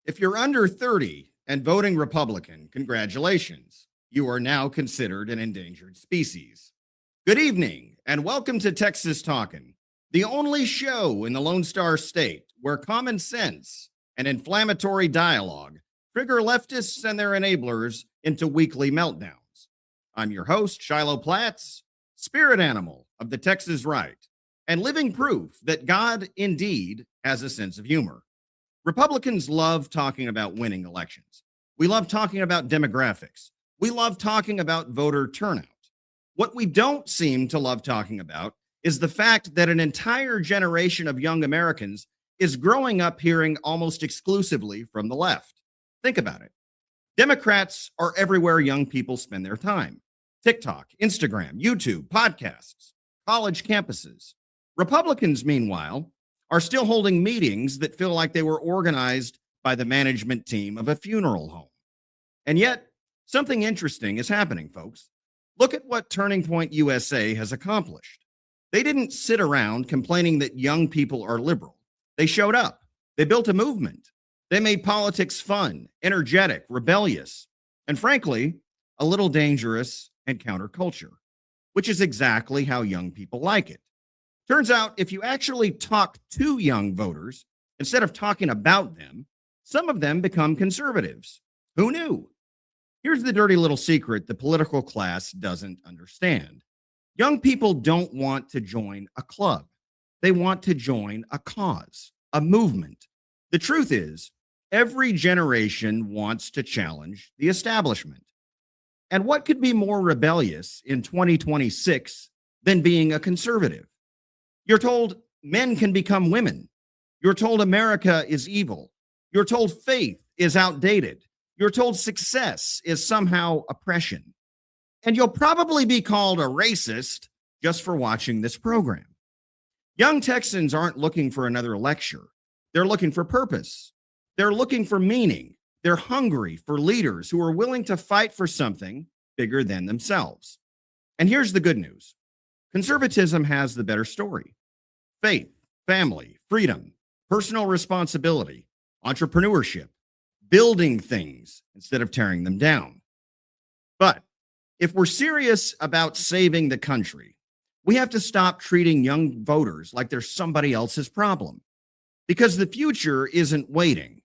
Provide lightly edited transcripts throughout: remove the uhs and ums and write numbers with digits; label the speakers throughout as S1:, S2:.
S1: If you're under 30 and voting Republican, congratulations. You are now considered an endangered species. Good evening, and welcome to Texas Talkin, the only show in the Lone Star State where common sense and inflammatory dialogue trigger leftists and their enablers into weekly meltdowns. I'm your host, Shiloh Platts, spirit animal of the Texas right, and living proof that God indeed has a sense of humor. Republicans love talking about winning elections. We love talking about demographics. We love talking about voter turnout. What we don't seem to love talking about is the fact that an entire generation of young Americans is growing up hearing almost exclusively from the left. Think about it. Democrats are everywhere young people spend their time: TikTok, Instagram, YouTube, podcasts, college campuses. Republicans, meanwhile, are still holding meetings that feel like they were organized by the management team of a funeral home. And yet, something interesting is happening, folks. Look at what Turning Point USA has accomplished. They didn't sit around complaining that young people are liberal. They showed up. They built a movement. They made politics fun, energetic, rebellious, and frankly, a little dangerous and counterculture, which is exactly how young people like it. Turns out, if you actually talk to young voters, instead of talking about them, some of them become conservatives. Who knew? Here's the dirty little secret the political class doesn't understand. Young people don't want to join a club. They want to join a cause, a movement. The truth is, every generation wants to challenge the establishment. And what could be more rebellious in 2026 than being a conservative? You're told men can become women. You're told America is evil. You're told faith is outdated. You're told success is somehow oppression. And you'll probably be called a racist just for watching this program. Young Texans aren't looking for another lecture. They're looking for purpose. They're looking for meaning. They're hungry for leaders who are willing to fight for something bigger than themselves. And here's the good news. Conservatism has the better story: faith, family, freedom, personal responsibility, entrepreneurship, building things instead of tearing them down. But if we're serious about saving the country, we have to stop treating young voters like they're somebody else's problem, because the future isn't waiting.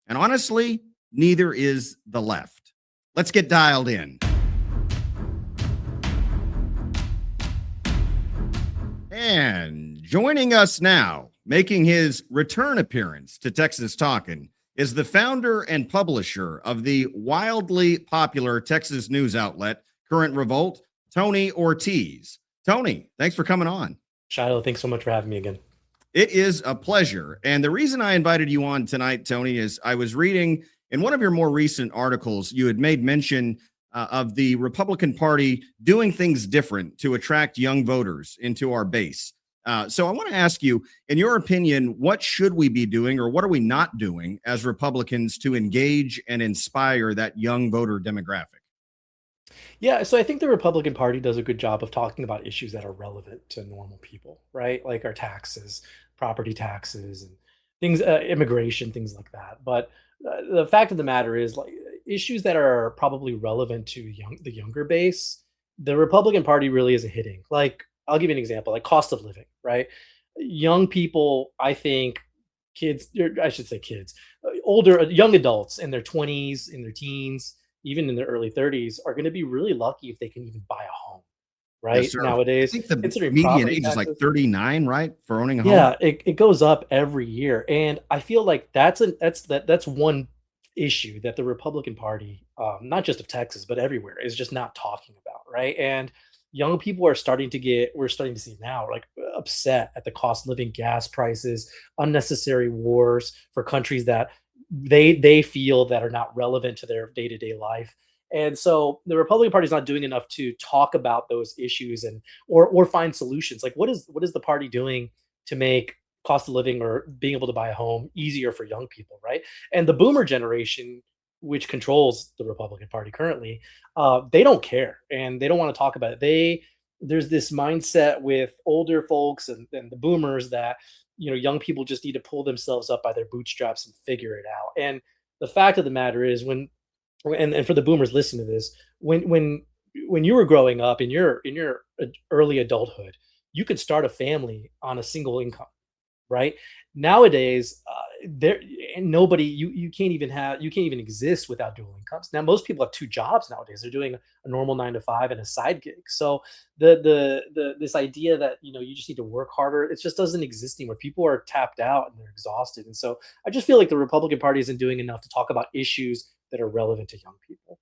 S1: And honestly, neither is the left. Let's get dialed in. And joining us now, making his return appearance to Texas Talkin', is the founder and publisher of the wildly popular Texas news outlet, Current Revolt, Tony Ortiz. Tony, thanks for coming on.
S2: Shiloh, thanks so much for having me again.
S1: It is a pleasure. And the reason I invited you on tonight, Tony, is I was reading in one of your more recent articles, you had made mention of the Republican Party doing things different to attract young voters into our base. So I want to ask you, in your opinion, what should we be doing, or what are we not doing as Republicans to engage and inspire that young voter demographic?
S2: Yeah, so I think the Republican Party does a good job of talking about issues that are relevant to normal people, right? Like our taxes, property taxes, and things, immigration, things like that. But the fact of the matter is, like, issues that are probably relevant to the younger base, the Republican Party really isn't hitting. Like, I'll give you an example, like cost of living, right? Young people, I think, kids, or I should say kids, older, young adults in their 20s, in their teens, even in their early 30s, are going to be really lucky if they can even buy a home,
S1: Yes,
S2: right?
S1: sir. I
S2: Nowadays,
S1: think the
S2: considering
S1: median
S2: property
S1: age is like
S2: taxes.
S1: 39, right, for owning a home?
S2: Yeah, it goes up every year, and I feel like that's one issue that the Republican Party, not just of Texas, but everywhere, is just not talking about, right? And young people are starting to get we're starting to see now, like, upset at the cost of living, gas prices, unnecessary wars for countries that they feel that are not relevant to their day-to-day life. And so the Republican Party is not doing enough to talk about those issues and or find solutions. Like, what is the party doing to make cost of living or being able to buy a home easier for young people, right? And the boomer generation, which controls the Republican Party currently, they don't care and they don't want to talk about it. There's this mindset with older folks and the boomers that young people just need to pull themselves up by their bootstraps and figure it out. And the fact of the matter is, and for the boomers listening to this, when you were growing up in your early adulthood, you could start a family on a single income, right? Nowadays, there and nobody you can't even exist without dual incomes. Now, most people have two jobs nowadays. They're doing a normal 9 to 5 and a side gig. So the this idea that you just need to work harder, it just doesn't exist anymore. People are tapped out and they're exhausted. And so I just feel like the Republican Party isn't doing enough to talk about issues that are relevant to young people.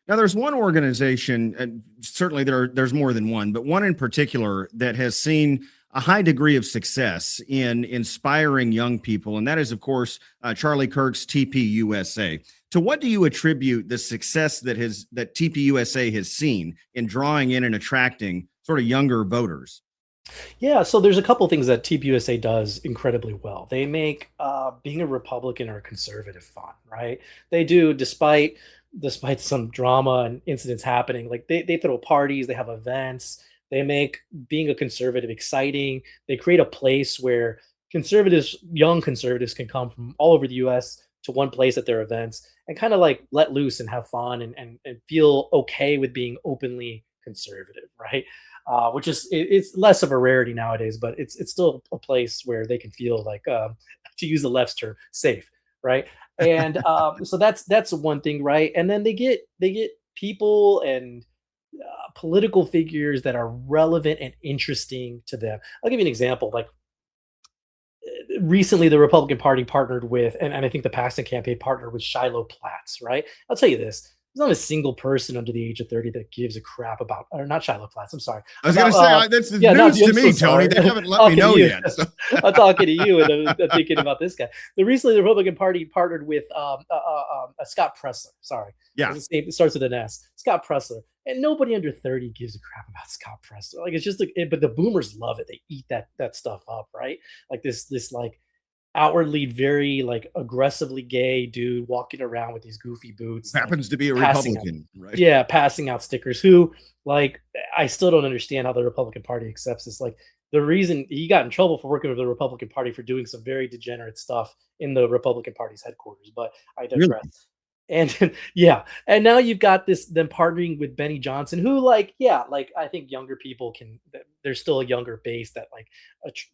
S1: Now, there's one organization, and certainly there's more than one, but one in particular that has seen a high degree of success in inspiring young people, and that is, of course, Charlie Kirk's TPUSA. To what do you attribute the success that TPUSA has seen in drawing in and attracting sort of younger voters?
S2: Yeah, so there's a couple things that TPUSA does incredibly well. They make being a Republican or a conservative fun, right? They do, despite some drama and incidents happening. Like they throw parties, they have events, they make being a conservative exciting. They create a place where young conservatives, can come from all over the U.S. to one place at their events and kind of like let loose and have fun and feel okay with being openly conservative, right? Which is it's less of a rarity nowadays, but it's still a place where they can feel like, to use the left's term, safe, right? And so that's one thing, right? And then they get people and political figures that are relevant and interesting to them. I'll give you an example. Like recently, the Republican Party partnered with, and I think the Paxton campaign partnered with Shiloh Platts, right? I'll tell you this. There's not a single person under the age of 30 that gives a crap about, or not Shiloh Platts. I'm sorry.
S1: I was going
S2: About,
S1: to say, that's
S2: yeah, not
S1: news
S2: you.
S1: to
S2: I'm so
S1: me, Tony.
S2: sorry.
S1: They haven't let me
S2: Talking to
S1: know
S2: you.
S1: yet. So.
S2: I'm talking to you, and I'm thinking about this guy. The recently, the Republican Party partnered with Scott Pressler. Sorry,
S1: Yeah.
S2: his name, it starts with an S. Scott Pressler, and nobody under 30 gives a crap about Scott Pressler. Like it's just, but the boomers love it. They eat that stuff up, right? Like this like outwardly very like aggressively gay dude walking around with these goofy boots, like
S1: Happens to be a
S2: passing out,
S1: Republican, right?
S2: yeah, passing out stickers. Who, like, I still don't understand how the Republican Party accepts this. Like the reason he got in trouble for working with the Republican Party for doing some very degenerate stuff in the Republican Party's headquarters, but I
S1: Really?
S2: digress. And yeah, and now you've got this them partnering with Benny Johnson, who, like, yeah, like I think younger people can. There's still a younger base that like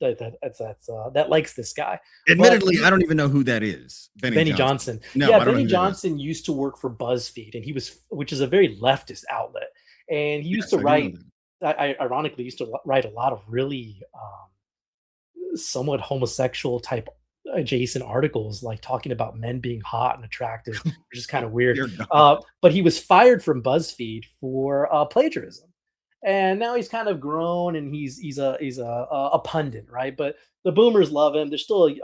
S2: that likes this guy, but
S1: Admittedly, I don't even know who that is. Benny
S2: Benny
S1: Johnson.
S2: Johnson.
S1: No,
S2: Yeah,
S1: I don't know
S2: Benny
S1: who that is.
S2: Johnson used to work for BuzzFeed, and which is a very leftist outlet, and he used
S1: Yes,
S2: to
S1: I do know
S2: write.
S1: that.
S2: Ironically, used to write a lot of really somewhat homosexual type adjacent articles, like talking about men being hot and attractive, which is kind of weird.
S1: Dear God.
S2: But he was fired from BuzzFeed for plagiarism, and now he's kind of grown, and he's a pundit, right? But the boomers love him. There's still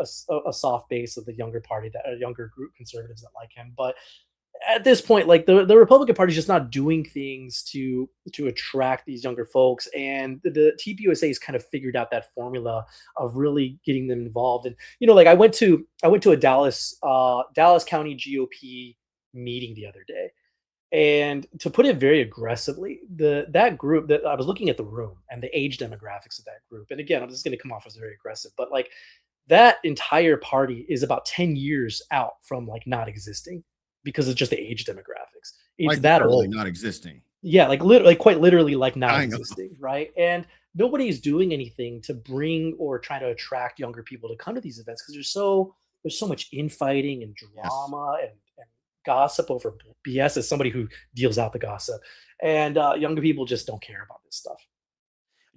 S2: a soft base of the younger party, that a younger group conservatives that like him, but at this point, like the Republican Party is just not doing things to attract these younger folks, and the TPUSA has kind of figured out that formula of really getting them involved. And like I went to a Dallas County GOP meeting the other day, and to put it very aggressively, that group, that I was looking at the room and the age demographics of that group, and again, I'm just going to come off as very aggressive, but like that entire party is about 10 years out from like not existing because it's just the age demographics. It's
S1: Like
S2: that
S1: literally
S2: old.
S1: not existing.
S2: Yeah, like literally, quite literally, like not
S1: Dying of.
S2: existing, right? And nobody's doing anything to bring or try to attract younger people to come to these events because there's so much infighting and
S1: Yes.
S2: drama and gossip over BS, as somebody who deals out the gossip. And younger people just don't care about this stuff.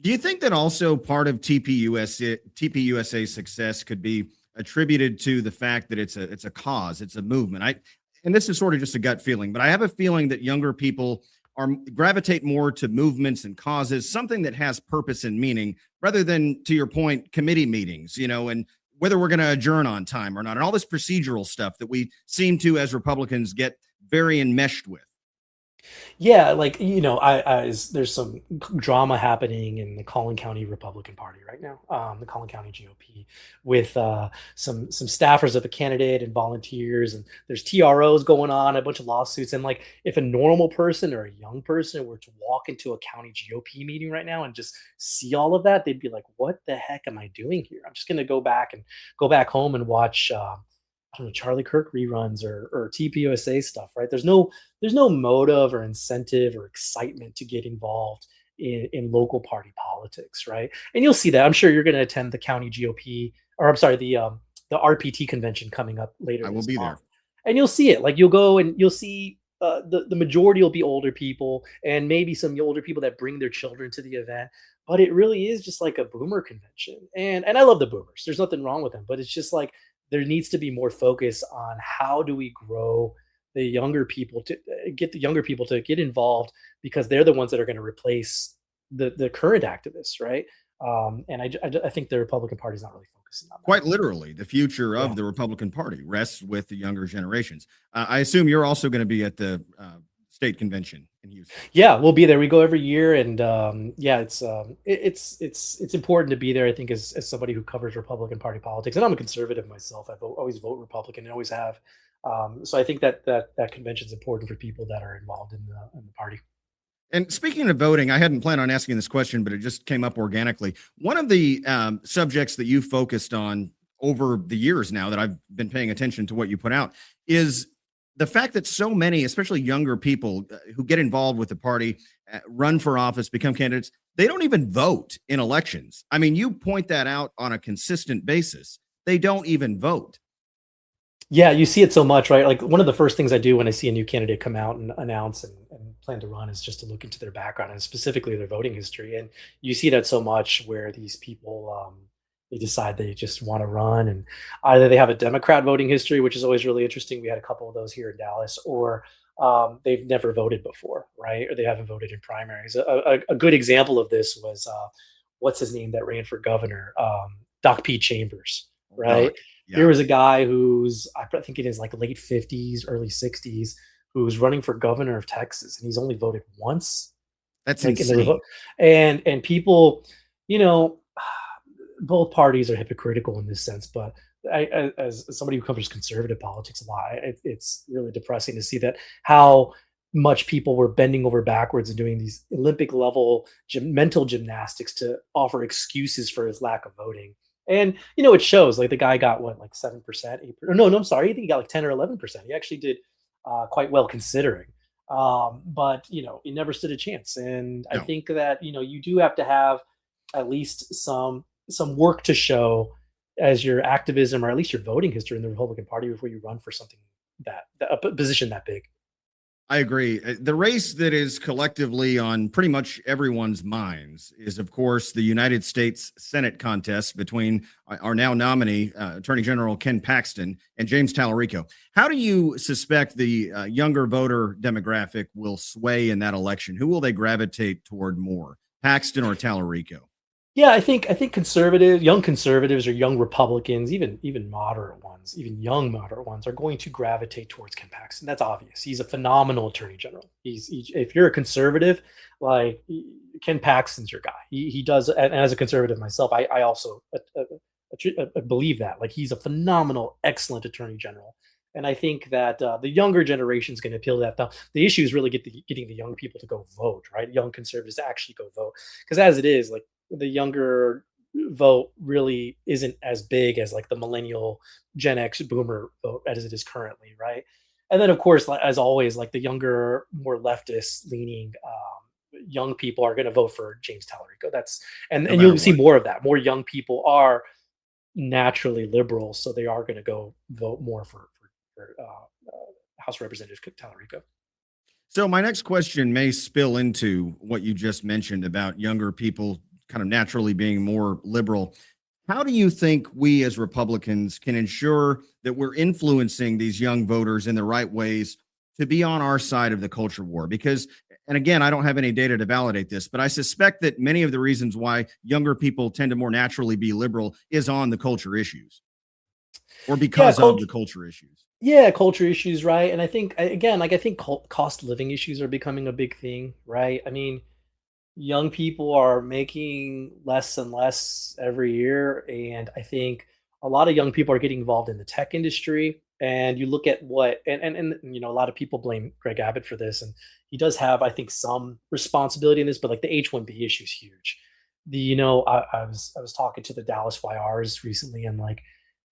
S1: Do you think that also part of TPUSA's success could be attributed to the fact that it's a cause, it's a movement? And this is sort of just a gut feeling, but I have a feeling that younger people gravitate more to movements and causes, something that has purpose and meaning, rather than, to your point, committee meetings, and whether we're going to adjourn on time or not, and all this procedural stuff that we seem to, as Republicans, get very enmeshed with.
S2: Yeah, like, there's some drama happening in the Collin County Republican Party right now, the Collin County GOP, with some staffers of a candidate and volunteers, and there's TROs going on, a bunch of lawsuits, and like, if a normal person or a young person were to walk into a county GOP meeting right now and just see all of that, they'd be like, "What the heck am I doing here? I'm just going to go back home and watch." I don't know, Charlie Kirk reruns or TPUSA stuff, right? There's no motive or incentive or excitement to get involved in local party politics, right? And you'll see that. I'm sure you're going to attend the county GOP, or I'm sorry, the RPT convention coming up later
S1: I will
S2: this
S1: be
S2: month,
S1: there.
S2: and you'll see it. Like, you'll go and you'll see the majority will be older people, and maybe some older people that bring their children to the event. But it really is just like a boomer convention, and I love the boomers. There's nothing wrong with them, but it's just like there needs to be more focus on how do we grow the younger people to get the younger people to get involved, because they're the ones that are going to replace the current activists, right? And I think the Republican Party is not really focusing on that.
S1: Quite literally, the future
S2: Yeah.
S1: of the Republican Party rests with the younger generations. I assume you're also going to be at the state convention in Houston.
S2: Yeah, we'll be there. We go every year, and yeah, it's important to be there. I think as somebody who covers Republican Party politics, and I'm a conservative myself. Always vote Republican, and always have. So I think that convention is important for people that are involved in the party.
S1: And speaking of voting, I hadn't planned on asking this question, but it just came up organically. One of the subjects that you focused on over the years now that I've been paying attention to what you put out is the fact that so many, especially younger people who get involved with the party, run for office, become candidates, they don't even vote in elections. I mean, you point that out on a consistent basis. They don't even vote.
S2: Yeah, you see it so much, right? Like, one of the first things I do when I see a new candidate come out and announce and plan to run is just to look into their background and specifically their voting history. And you see that so much where these people they decide they just want to run, and either they have a Democrat voting history, which is always really interesting. We had a couple of those here in Dallas, or they've never voted before, right? Or they haven't voted in primaries. A good example of this was what's his name that ran for governor, Doc P. Chambers, right?
S1: Doc.
S2: Here
S1: Yeah,
S2: was a guy who's, I think it is like late 50s, early 60s, who's running for governor of Texas, and he's only voted once,
S1: that's
S2: like in the
S1: insane.
S2: and people, you know, both parties are hypocritical in this sense, but as somebody who covers conservative politics a lot, it's really depressing to see that how much people were bending over backwards and doing these Olympic level mental gymnastics to offer excuses for his lack of voting. And it shows. Like, the guy got what, like 7%, 8%. No, I'm sorry. I think he got like 10 or 11%. He actually did quite well considering. But he never stood a chance. And I
S1: No.
S2: think that you do have to have at least some work to show as your activism, or at least your voting history in the Republican Party, before you run for something that a position that big.
S1: I agree. The race that is collectively on pretty much everyone's minds is, of course, the United States Senate contest between our now nominee, Attorney General Ken Paxton, and James Tallarico. How do you suspect the younger voter demographic will sway in that election? Who will they gravitate toward more, Paxton or Tallarico?
S2: Yeah, I think young conservatives or young Republicans, even moderate ones, even young moderate ones, are going to gravitate towards Ken Paxton. That's obvious. He's a phenomenal attorney general. If you're a conservative, like, Ken Paxton's your guy. He does, and as a conservative myself, I also believe that. Like, he's a phenomenal, excellent attorney general. And I think that the younger generation is going to appeal to that. The issue is really getting the young people to go vote, right? Young conservatives to actually go vote, because as it is, like, the younger vote really isn't as big as like the millennial Gen X boomer vote as it is currently, right? And then, of course, like, as always, like, the younger, more leftist leaning young people are going to vote for James Tallarico. That's
S1: No
S2: and
S1: matter
S2: you'll see
S1: what.
S2: more of that. More young people are naturally liberal, so they are going to go vote more for House Representative Tallarico.
S1: So, my next question may spill into what you just mentioned about younger people kind of naturally being more liberal. How do you think we as Republicans can ensure that we're influencing these young voters in the right ways to be on our side of the culture war? Because, and again, I don't have any data to validate this, but I suspect that many of the reasons why younger people tend to more naturally be liberal is on the culture issues or
S2: Yeah,
S1: because of
S2: culture.
S1: the culture issues.
S2: Yeah, culture issues, right? And I think again, like I think cost of living issues are becoming a big thing, right? I mean, young people are making less and less every year, and I think a lot of young people are getting involved in the tech industry. And you look at what, and a lot of people blame Greg Abbott for this, and he does have, I think, some responsibility in this. But like the H-1B issue is huge. I was talking to the Dallas YRs recently, and like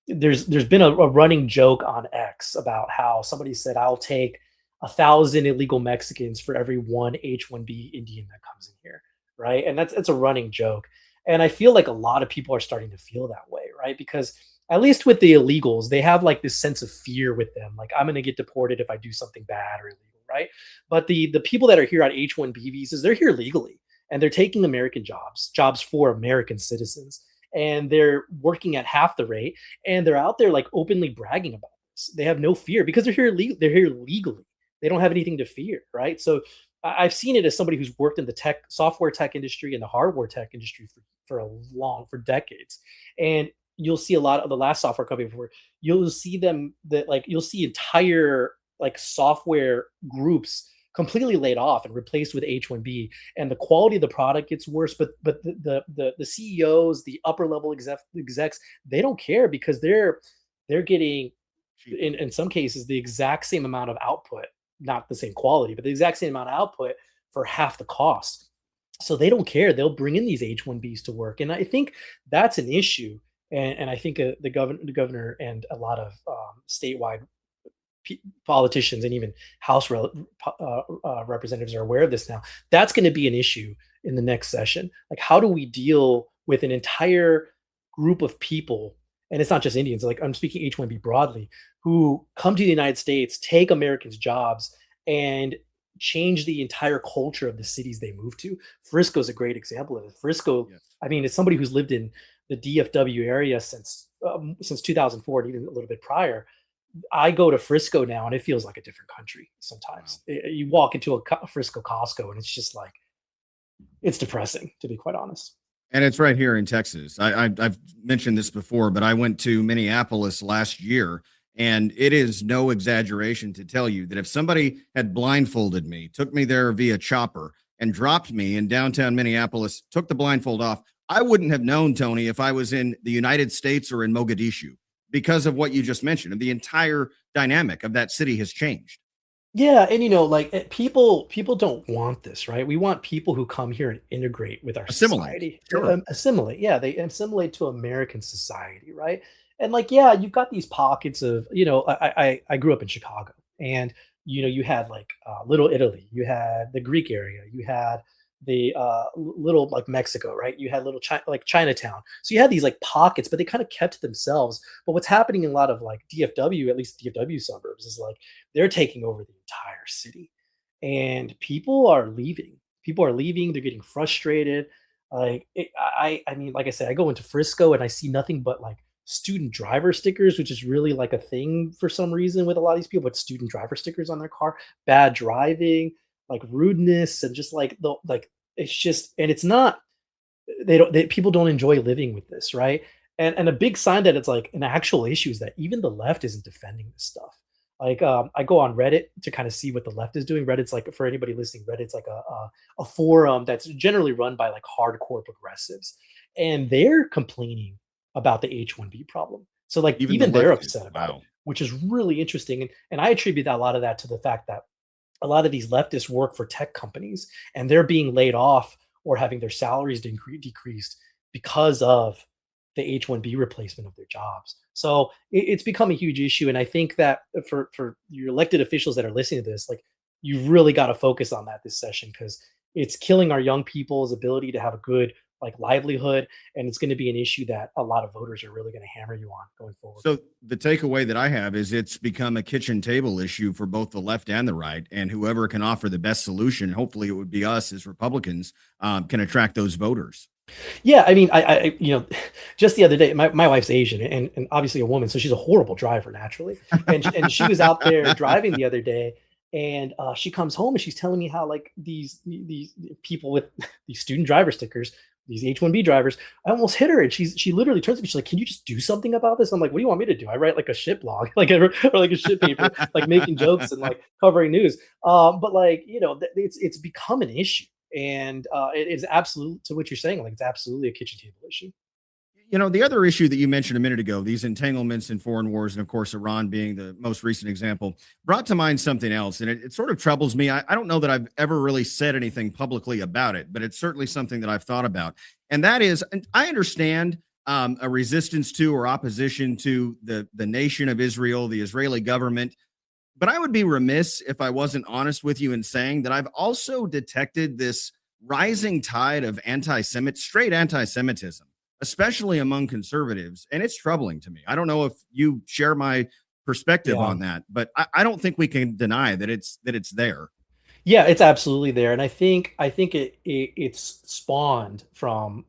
S2: there's been a running joke on X about how somebody said, "I'll take 1,000 illegal Mexicans for every one H-1B Indian that comes in here," right? And that's a running joke, and I feel like a lot of people are starting to feel that way, right? Because at least with the illegals, they have like this sense of fear with them, like I'm going to get deported if I do something bad or illegal, right? But the people that are here on H-1B visas, they're here legally, and they're taking American jobs for American citizens, and they're working at half the rate, and they're out there like openly bragging about this. They have no fear because they're here legally. They don't have anything to fear, right? So I've seen it as somebody who's worked in the software tech industry and the hardware tech industry for decades. And you'll see a lot of the last software company before, you'll see them that like you'll see entire like software groups completely laid off and replaced with H-1B, and the quality of the product gets worse. But the CEOs, the upper level execs, they don't care because they're getting
S1: Cheaper.
S2: in some cases the exact same amount of output, not the same quality, but the exact same amount of output for half the cost. So they don't care. They'll bring in these H-1Bs to work, and I think that's an issue. And I think the governor and a lot of statewide politicians and even representatives are aware of this now. That's going to be an issue in the next session. Like, how do we deal with an entire group of people? And it's not just Indians, like I'm speaking H-1B broadly, who come to the United States, take Americans' jobs, and change the entire culture of the cities they move to. Frisco is a great example of it. Frisco,
S1: Yes.
S2: I mean, it's somebody who's lived in the DFW area since 2004 and even a little bit prior. I go to Frisco now and it feels like a different country
S1: Wow.
S2: sometimes. You walk into a Frisco Costco and it's just like it's depressing, to be quite honest.
S1: And it's right here in Texas. I've mentioned this before, but I went to Minneapolis last year, and it is no exaggeration to tell you that if somebody had blindfolded me, took me there via chopper, and dropped me in downtown Minneapolis, took the blindfold off, I wouldn't have known, Tony, if I was in the United States or in Mogadishu because of what you just mentioned. And the entire dynamic of that city has changed.
S2: Yeah, and like people don't want this, right? We want people who come here and integrate with our
S1: Assimilate.
S2: society,
S1: Sure.
S2: assimilate. Yeah, they assimilate to American society, right? And like, yeah, you've got these pockets of, I grew up in Chicago, and you had like Little Italy, you had the Greek area, you had the little like Mexico, right? You had little like Chinatown. So you had these like pockets, but they kind of kept to themselves. But what's happening in a lot of like DFW, at least DFW suburbs, is like they're taking over the entire city, and people are leaving. People are leaving. They're getting frustrated. Like I mean, like I said, I go into Frisco and I see nothing but like student driver stickers, which is really like a thing for some reason with a lot of these people. But student driver stickers on their car, bad driving, like rudeness, and just like the like it's just, and it's not, people don't enjoy living with this, right? And a big sign that it's like an actual issue is that even the left isn't defending this stuff. Like I go on Reddit to kind of see what the left is doing. Reddit's like, for anybody listening, Reddit's like a forum that's generally run by like hardcore progressives, and they're complaining about the H-1B problem. So like
S1: Even the
S2: even they're
S1: left is.
S2: upset about it,
S1: Wow.
S2: which is really interesting. And I attribute a lot of that to the fact that a lot of these leftists work for tech companies, and they're being laid off or having their salaries decreased because of the H-1B replacement of their jobs. So it's become a huge issue. And I think that for your elected officials that are listening to this, like you've really got to focus on that this session, because it's killing our young people's ability to have a good like livelihood. And it's going to be an issue that a lot of voters are really going to hammer you on going forward.
S1: So the takeaway that I have is it's become a kitchen table issue for both the left and the right, and whoever can offer the best solution, hopefully it would be us as Republicans, can attract those voters.
S2: Yeah, I mean, just the other day, my wife's Asian, and obviously a woman, so she's a horrible driver naturally. And she was out there driving the other day, and she comes home and she's telling me how like these people with these student driver stickers these H-1B drivers. I almost hit her, and she literally turns to me. She's like, "Can you just do something about this?" I'm like, "What do you want me to do? I write like a shit blog, like or like a shit paper, like making jokes and like covering news." But like it's become an issue, and it is absolute to what you're saying. Like it's absolutely a kitchen table issue.
S1: The other issue that you mentioned a minute ago, these entanglements in foreign wars, and of course, Iran being the most recent example, brought to mind something else. And it sort of troubles me. I don't know that I've ever really said anything publicly about it, but it's certainly something that I've thought about. And that is, and I understand a resistance to or opposition to the nation of Israel, the Israeli government. But I would be remiss if I wasn't honest with you in saying that I've also detected this rising tide of straight anti Semitism, especially among conservatives. And it's troubling to me. I don't know if you share my perspective
S2: Yeah.
S1: on that, but I don't think we can deny that it's there.
S2: Yeah, it's absolutely there, and I think it's spawned from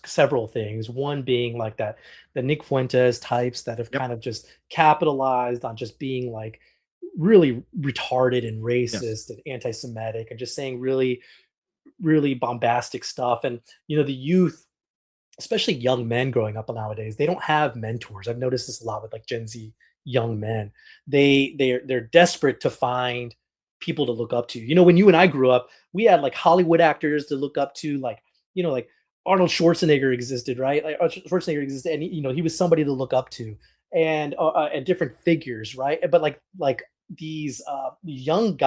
S2: several things. One being like that the Nick Fuentes types that have
S1: Yep.
S2: kind of just capitalized on just being like really retarded and
S1: Yes.
S2: racist and anti-Semitic and just saying really bombastic stuff. And the youth, especially young men growing up nowadays, they don't have mentors. I've noticed this a lot with like Gen Z young men. They're desperate to find people to look up to. When you and I grew up, we had like Hollywood actors to look up to, like Arnold Schwarzenegger existed, right? Like Schwarzenegger existed, and he was somebody to look up to, and different figures, right? But like these young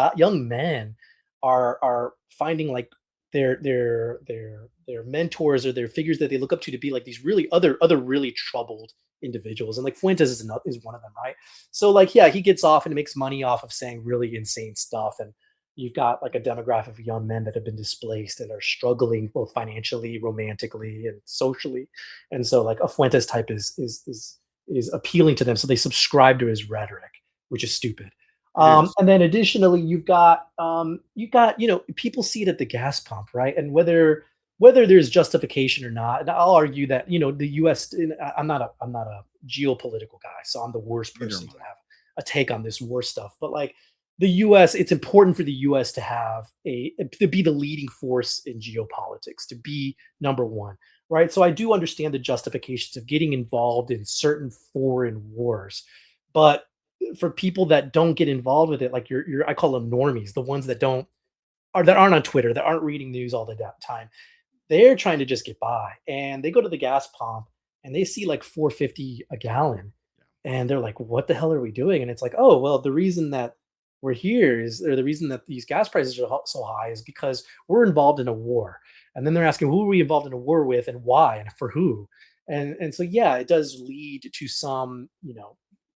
S2: men are finding like their mentors or their figures that they look up to be like these really other really troubled individuals. And like Fuentes is one of them, right? So like yeah, he gets off and makes money off of saying really insane stuff. And you've got like a demographic of young men that have been displaced and are struggling both financially, romantically, and socially. And so like a Fuentes type is appealing to them, so they subscribe to his rhetoric, which is stupid.
S1: It is.
S2: And then additionally, you've got people see it at the gas pump, right? And whether there's justification or not, and I'll argue that the U.S. I'm not a geopolitical guy, so I'm the worst
S1: Neither
S2: person
S1: am
S2: to
S1: I.
S2: have a take on this war stuff. But like the U.S., it's important for the U.S. to have to be the leading force in geopolitics, to be number one, right? So I do understand the justifications of getting involved in certain foreign wars, but for people that don't get involved with it, like I call them normies, the ones that aren't on Twitter, that aren't reading news all the time. They're trying to just get by, and they go to the gas pump and they see like 4.50 a gallon, and they're like, "What the hell are we doing?" And it's like, "Oh, well, the reason that we're here is, or the reason that these gas prices are so high is because we're involved in a war." And then they're asking, "Who are we involved in a war with, and why, and for who?" And so yeah, it does lead to some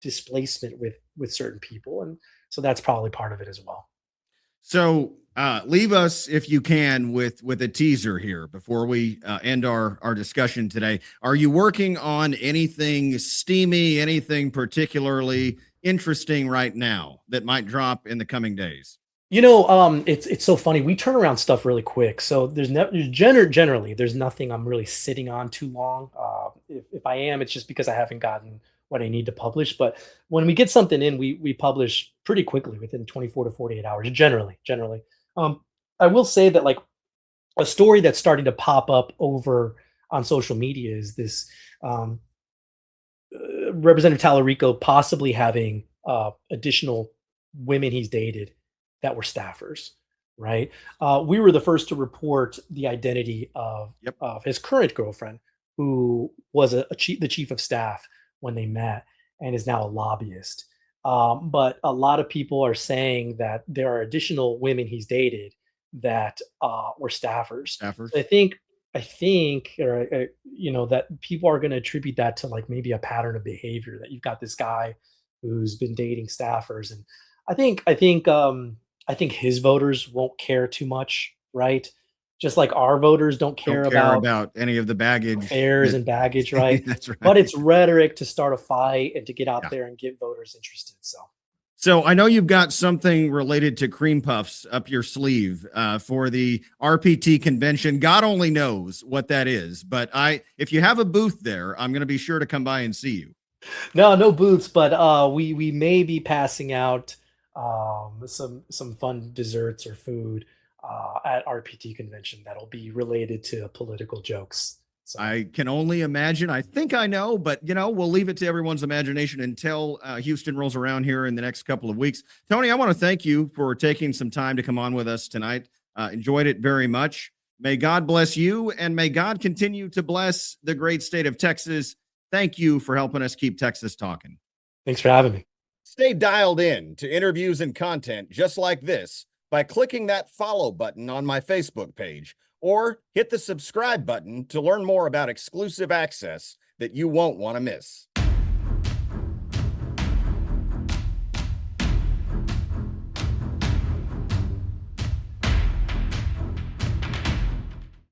S2: displacement with certain people, and so that's probably part of it as well.
S1: So leave us, if you can, with a teaser here before we end our discussion today. Are you working on anything steamy, anything particularly interesting right now that might drop in the coming days?
S2: It's so funny. We turn around stuff really quick. So generally there's nothing I'm really sitting on too long. If I am, it's just because I haven't gotten what I need to publish. But when we get something in, we publish pretty quickly within 24 to 48 hours. Generally. Um, I will say that like a story that's starting to pop up over on social media is this um, Representative Talarico possibly having additional women he's dated that were staffers, right? We were the first to report the identity of
S1: Yep.
S2: his current girlfriend, who was the chief of staff when they met, and is now a lobbyist. But a lot of people are saying that there are additional women he's dated that were staffers. So
S1: Staffers.
S2: I think, or that people are going to attribute that to like maybe a pattern of behavior, that you've got this guy who's been dating staffers. And I think his voters won't care too much, right? Just like our voters don't
S1: Don't
S2: care
S1: care
S2: about
S1: about any of the baggage
S2: affairs
S1: that
S2: and baggage, right?
S1: that's
S2: But
S1: right.
S2: it's rhetoric to start a fight and to get out
S1: Yeah.
S2: there and get voters interested. So
S1: So I know you've got something related to cream puffs up your sleeve for the RPT convention. God only knows what that is, but if you have a booth there, I'm going to be sure to come by and see you.
S2: no booths, but we may be passing out some fun desserts or food at RPT convention that'll be related to political jokes. So
S1: I can only imagine. I think I know, but we'll leave it to everyone's imagination until Houston rolls around here in the next couple of weeks. Tony, I want to thank you for taking some time to come on with us tonight. Enjoyed it very much. May God bless you, and may God continue to bless the great state of Texas. Thank you for helping us keep Texas talking.
S2: thanks for having me.
S1: Stay dialed in to interviews and content just like this by clicking that follow button on my Facebook page, or hit the subscribe button to learn more about exclusive access that you won't want to miss.